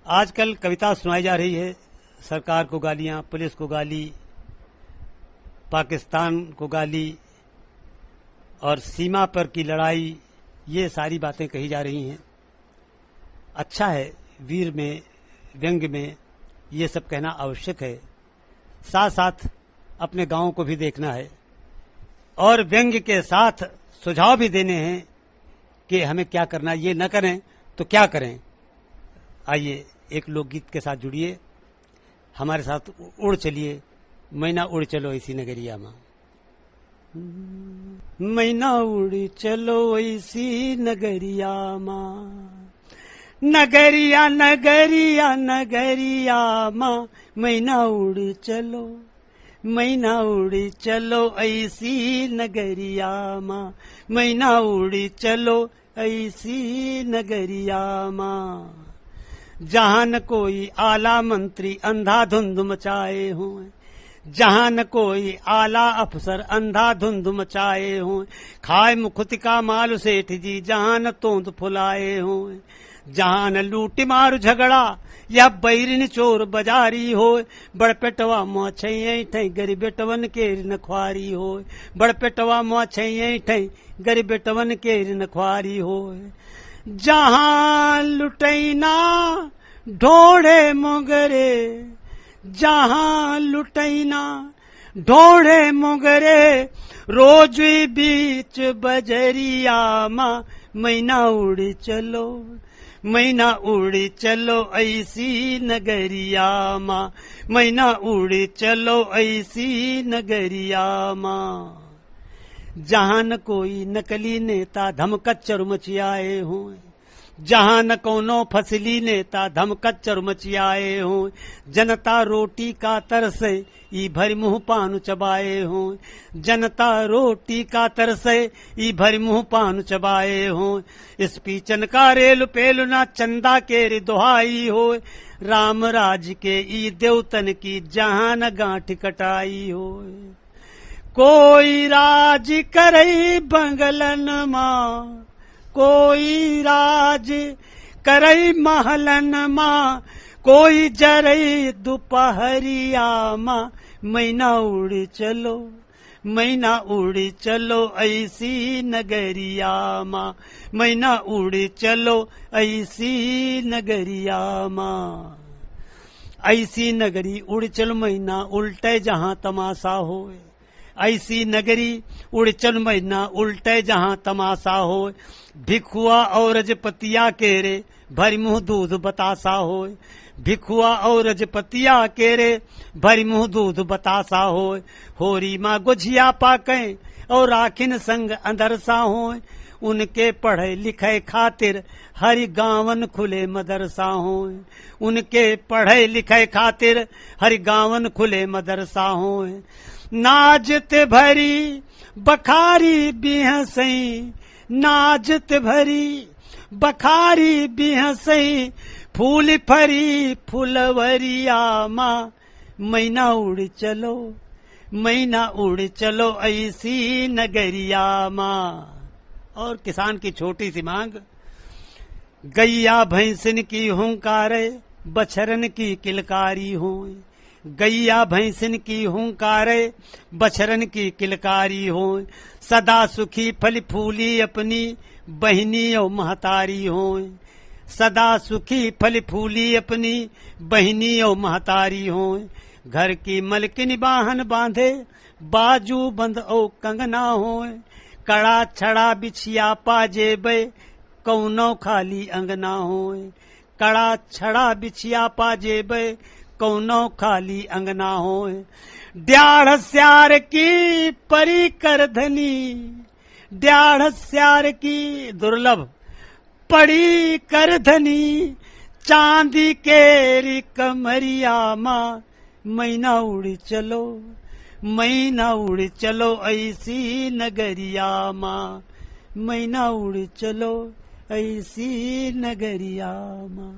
आजकल कविता सुनाई जा रही है, सरकार को गालियां, पुलिस को गाली, पाकिस्तान को गाली और सीमा पर की लड़ाई, ये सारी बातें कही जा रही हैं। अच्छा है, वीर में, व्यंग्य में ये सब कहना आवश्यक है। साथ साथ अपने गांव को भी देखना है और व्यंग्य के साथ सुझाव भी देने हैं कि हमें क्या करना, ये न करें तो क्या करें। आइए एक लोकगीत के साथ जुड़िए, हमारे साथ उड़ चलिए, मैना उड़ चलो इसी नगरिया माँ। मैना उड़ चलो इसी नगरिया माँ, नगरिया नगरिया नगरिया माँ, मैना उड़ चलो, मैना उड़ चलो ऐसी नगरिया माँ, मैना उड़ चलो ऐसी नगरिया माँ। जहाँ न कोई आला मंत्री अंधाधुंध मचाए हों, जहाँ न कोई आला अफसर अंधाधुंध मचाए हों, खाए मुखुत का माल सेठ जी जहाँ न तोंद फुलाए हों, जहाँ न लूट मारू झगड़ा या बैरिन चोर बाजारी हो, बड़पेटवा मुआ छई ठई गरीबेटवन के नख्वारी हो, बड़पेटवा मुआ छई ठई गरीबेटवन के नख्वारी हो। जहाँ लुटैना ढोड़े मोगरे, जहाँ लुटैना ढोड़े मोगरे, रोज बीच बजरिया माँ, मैना उड़ चलो, मैना उड़ चलो ऐसी नगरिया माँ, मैना उड़ चलो ऐसी नगरिया माँ। जहाँ न कोई नकली नेता धमकच्चर मचियाए हों, जहाँ न कोनो फसली नेता धमकच्चर मचियाए हों, जनता रोटी का तरसे ई भरी मुँह पान चबाए हों, जनता रोटी का तरसे ई भरी मुँह पान चबाए हों। इस पीचन का रेल पेल ना चंदा के दोहाई हो, राम राज के ई देवतन की जहाँ न गांठ कटाई हो। कोई राज करई बंगलन माँ, कोई राज करई महलन माँ, कोई जरई दोपहरिया माँ, मैना उड़ चलो, मैना उड़ चलो ऐसी नगरिया माँ, मैना उड़ चलो ऐसी नगरिया माँ। ऐसी नगरी उड़ चल मैना उल्टे जहाँ तमाशा होए, ऐसी नगरी उड़ चल मैना उल्टे जहाँ तमाशा हो। भिखुआ और रजपतिया के रे भरी मुँह दूध बतासा हो, भिखुआ और रजपतिया के रे भरी मुँह दूध बतासा हो। होरी माँ गुझिया पाके और राखिन संग अंदरसा हो, उनके पढ़े लिखे खातिर हरि गावन खुले मदरसा हो, उनके पढ़े लिखे खातिर हरि गावन खुले मदरसा हो। नाजत भरी बखारी बिहसई, नाजत भरी बखारी बिहसई, फूल फरी फुलवरिया माँ, मैना उड़ चलो, मैना उड़ चलो ऐसी नगरिया माँ। और किसान की छोटी सी मांग, गैया भैंसिन की हुंकारे बछरन की किलकारी हो, गैया भैंसिन की हुंकारे बछरन की किलकारी हो। सदा सुखी फल फूली अपनी बहनी और महतारी हो, सदा सुखी फल फूली अपनी बहनी और महतारी हो। घर की मलकिन बाहन बांधे बाजू बंद ओ कंगना हो, कड़ा छड़ा बिछिया पाजेबे कौनो खाली अंगना हो, कड़ा छड़ा बिछिया पाजेबे कौनो खाली अंगना हो। ड्याढ़ स्यार की परी कर धनी, ड्याढ़ स्यार की दुर्लभ पड़ी कर धनी, चांदी केरी कमरिया माँ, मैना उड़ चलो, मैना उड़ चलो ऐसी नगरिया माँ, मैना उड़ चलो ऐसी नगरिया माँ।